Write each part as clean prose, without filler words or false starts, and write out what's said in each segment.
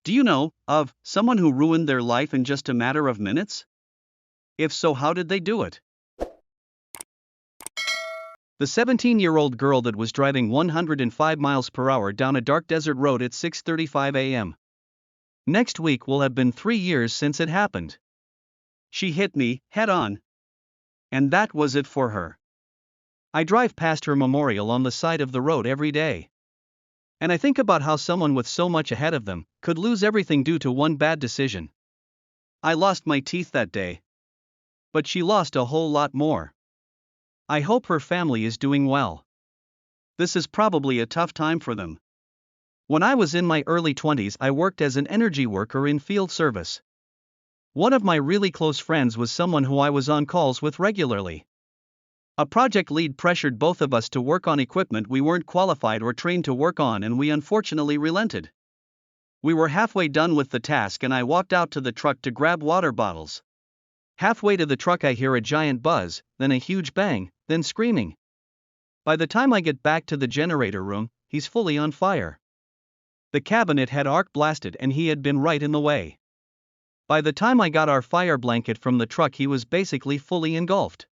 Do you know of someone who ruined their life in just a matter of minutes? If so, how did they do it? The 17-year-old girl that was driving 105 miles per hour down a dark desert road at 6:35 a.m. Next week will have been 3 years since it happened. She hit me head on. And that was it for her. I drive past her memorial on the side of the road every day. And I think about how someone with so much ahead of them could lose everything due to one bad decision. I lost my teeth that day. But she lost a whole lot more. I hope her family is doing well. This is probably a tough time for them. When I was in my early 20s, I worked as an energy worker in field service. One of my really close friends was someone who I was on calls with regularly. A project lead pressured both of us to work on equipment we weren't qualified or trained to work on, and we unfortunately relented. We were halfway done with the task and I walked out to the truck to grab water bottles. Halfway to the truck I hear a giant buzz, then a huge bang, then screaming. By the time I get back to the generator room, he's fully on fire. The cabinet had arc blasted and he had been right in the way. By the time I got our fire blanket from the truck, he was basically fully engulfed.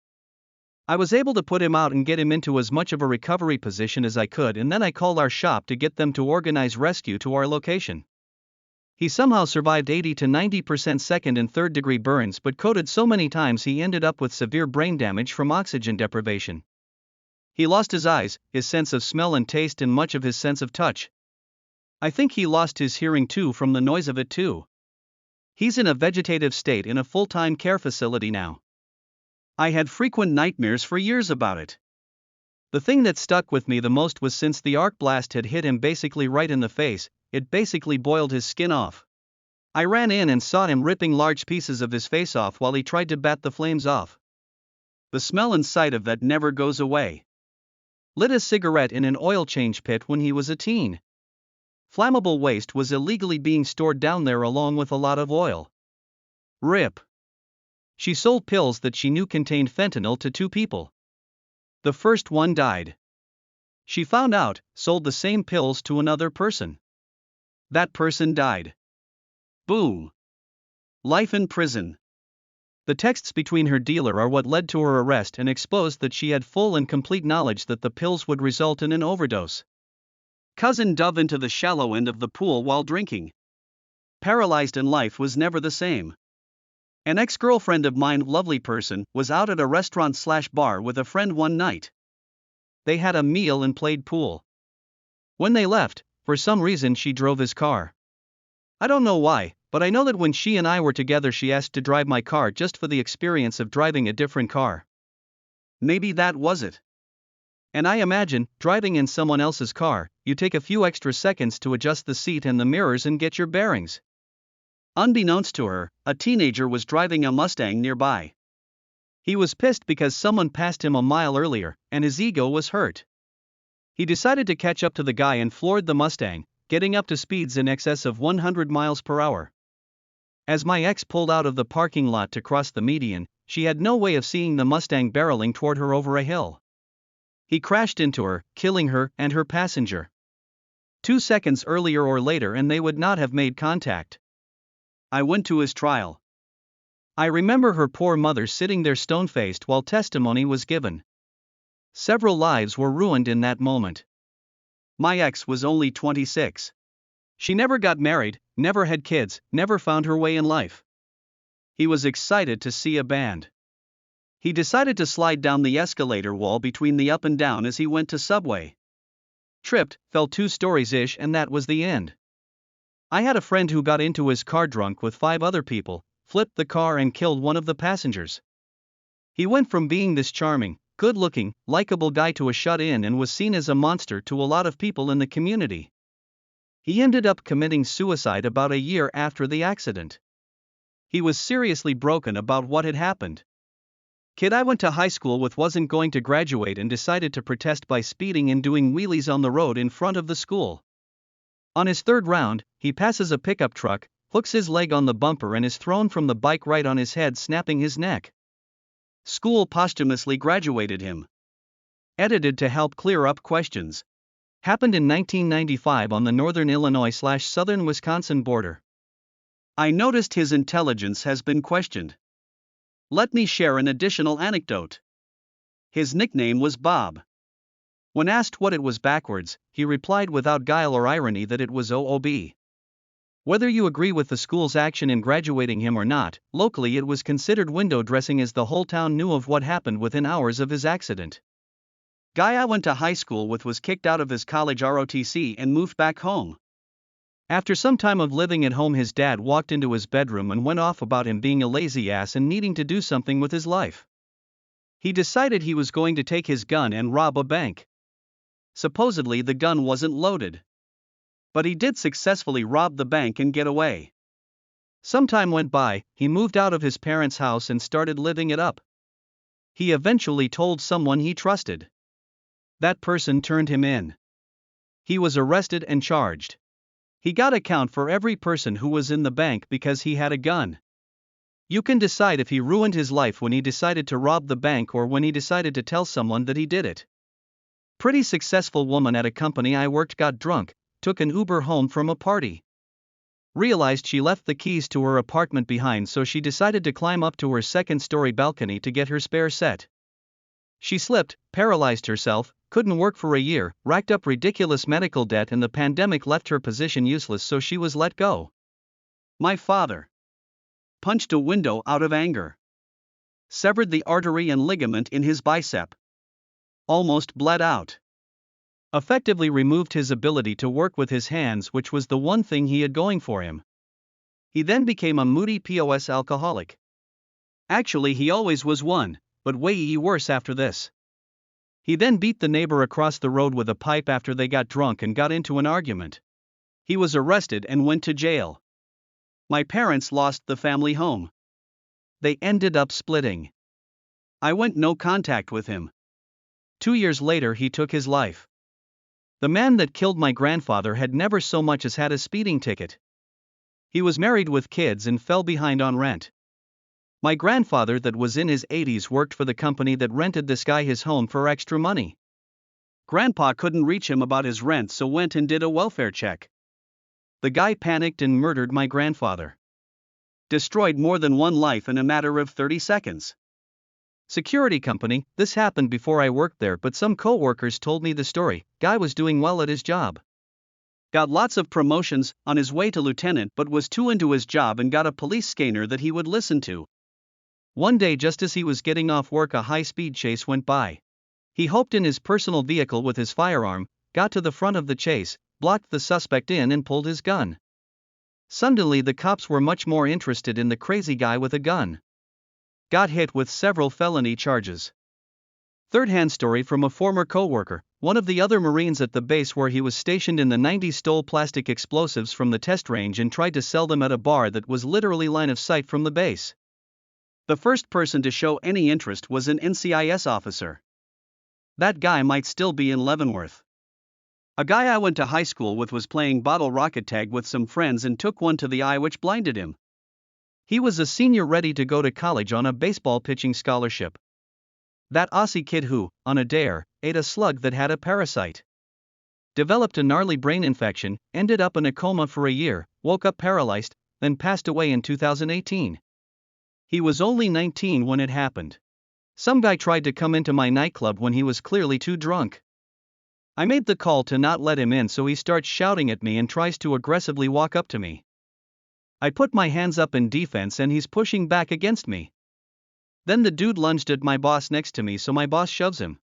I was able to put him out and get him into as much of a recovery position as I could, and then I called our shop to get them to organize rescue to our location. He somehow survived 80 to 90% second and third degree burns, but coated so many times he ended up with severe brain damage from oxygen deprivation. He lost his eyes, his sense of smell and taste, and much of his sense of touch. I think he lost his hearing too from the noise of it too. He's in a vegetative state in a full-time care facility now. I had frequent nightmares for years about it. The thing that stuck with me the most was since the arc blast had hit him basically right in the face, it basically boiled his skin off. I ran in and saw him ripping large pieces of his face off while he tried to bat the flames off. The smell and sight of that never goes away. Lit a cigarette in an oil change pit when he was a teen. Flammable waste was illegally being stored down there along with a lot of oil. RIP. She sold pills that she knew contained fentanyl to 2 people. The first one died. She found out, sold the same pills to another person. That person died. Boom. Life in prison. The texts between her dealer are what led to her arrest and exposed that she had full and complete knowledge that the pills would result in an overdose. Cousin dove into the shallow end of the pool while drinking. Paralyzed, and life was never the same. An ex-girlfriend of mine, lovely person, was out at a restaurant/bar with a friend one night. They had a meal and played pool. When they left, for some reason she drove his car. I don't know why, but I know that when she and I were together she asked to drive my car just for the experience of driving a different car. Maybe that was it. And I imagine, driving in someone else's car, you take a few extra seconds to adjust the seat and the mirrors and get your bearings. Unbeknownst to her, a teenager was driving a Mustang nearby. He was pissed because someone passed him a mile earlier, and his ego was hurt. He decided to catch up to the guy and floored the Mustang, getting up to speeds in excess of 100 miles per hour. As my ex pulled out of the parking lot to cross the median, she had no way of seeing the Mustang barreling toward her over a hill. He crashed into her, killing her and her passenger. 2 seconds earlier or later and they would not have made contact. I went to his trial. I remember her poor mother sitting there stone-faced while testimony was given. Several lives were ruined in that moment. My ex was only 26. She never got married, never had kids, never found her way in life. He was excited to see a band. He decided to slide down the escalator wall between the up and down as he went to Subway. Tripped, fell 2 stories-ish, and that was the end. I had a friend who got into his car drunk with 5 other people, flipped the car and killed one of the passengers. He went from being this charming, good-looking, likable guy to a shut-in and was seen as a monster to a lot of people in the community. He ended up committing suicide about a year after the accident. He was seriously broken about what had happened. Kid I went to high school with wasn't going to graduate and decided to protest by speeding and doing wheelies on the road in front of the school. On his 3rd round, he passes a pickup truck, hooks his leg on the bumper and is thrown from the bike right on his head, snapping his neck. School posthumously graduated him. Edited to help clear up questions. Happened in 1995 on the northern Illinois/southern Wisconsin border. I noticed his intelligence has been questioned. Let me share an additional anecdote. His nickname was Bob. When asked what it was backwards, he replied without guile or irony that it was OOB. Whether you agree with the school's action in graduating him or not, locally it was considered window dressing as the whole town knew of what happened within hours of his accident. Guy I went to high school with was kicked out of his college ROTC and moved back home. After some time of living at home, his dad walked into his bedroom and went off about him being a lazy ass and needing to do something with his life. He decided he was going to take his gun and rob a bank. Supposedly the gun wasn't loaded. But he did successfully rob the bank and get away. Some time went by, he moved out of his parents' house and started living it up. He eventually told someone he trusted. That person turned him in. He was arrested and charged. He got a count for every person who was in the bank because he had a gun. You can decide if he ruined his life when he decided to rob the bank or when he decided to tell someone that he did it. Pretty successful woman at a company I worked got drunk, took an Uber home from a party. Realized she left the keys to her apartment behind, so she decided to climb up to her second-story balcony to get her spare set. She slipped, paralyzed herself, couldn't work for a year, racked up ridiculous medical debt, and the pandemic left her position useless, so she was let go. My father punched a window out of anger. Severed the artery and ligament in his bicep. Almost bled out. Effectively removed his ability to work with his hands, which was the one thing he had going for him. He then became a moody POS alcoholic. Actually, he always was one, but way worse after this. He then beat the neighbor across the road with a pipe after they got drunk and got into an argument. He was arrested and went to jail. My parents lost the family home. They ended up splitting. I went no contact with him. 2 years later, he took his life. The man that killed my grandfather had never so much as had a speeding ticket. He was married with kids and fell behind on rent. My grandfather, that was in his 80s, worked for the company that rented this guy his home for extra money. Grandpa couldn't reach him about his rent, so went and did a welfare check. The guy panicked and murdered my grandfather. Destroyed more than one life in a matter of 30 seconds. Security company, this happened before I worked there, but some co-workers told me the story. Guy was doing well at his job. Got lots of promotions, on his way to lieutenant, but was too into his job and got a police scanner that he would listen to. One day, just as he was getting off work, a high-speed chase went by. He hopped in his personal vehicle with his firearm, got to the front of the chase, blocked the suspect in and pulled his gun. Suddenly the cops were much more interested in the crazy guy with a gun. Got hit with several felony charges. Third-hand story from a former co-worker. One of the other Marines at the base where he was stationed in the 90s stole plastic explosives from the test range and tried to sell them at a bar that was literally line of sight from the base. The first person to show any interest was an NCIS officer. That guy might still be in Leavenworth. A guy I went to high school with was playing bottle rocket tag with some friends and took one to the eye, which blinded him. He was a senior ready to go to college on a baseball pitching scholarship. That Aussie kid who, on a dare, ate a slug that had a parasite. Developed a gnarly brain infection, ended up in a coma for a year, woke up paralyzed, then passed away in 2018. He was only 19 when it happened. Some guy tried to come into my nightclub when he was clearly too drunk. I made the call to not let him in, so he starts shouting at me and tries to aggressively walk up to me. I put my hands up in defense and he's pushing back against me. Then the dude lunged at my boss next to me, so my boss shoves him.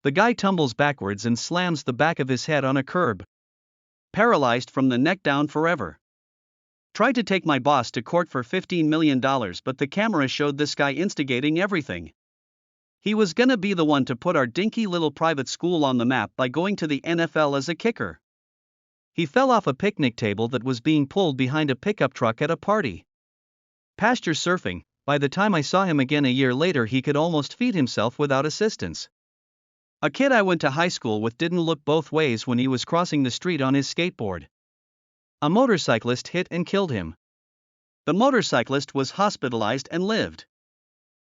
The guy tumbles backwards and slams the back of his head on a curb. Paralyzed from the neck down forever. Tried to take my boss to court for $15 million, but the camera showed this guy instigating everything. He was gonna be the one to put our dinky little private school on the map by going to the NFL as a kicker. He fell off a picnic table that was being pulled behind a pickup truck at a party. Pasture surfing. By the time I saw him again a year later, he could almost feed himself without assistance. A kid I went to high school with didn't look both ways when he was crossing the street on his skateboard. A motorcyclist hit and killed him. The motorcyclist was hospitalized and lived.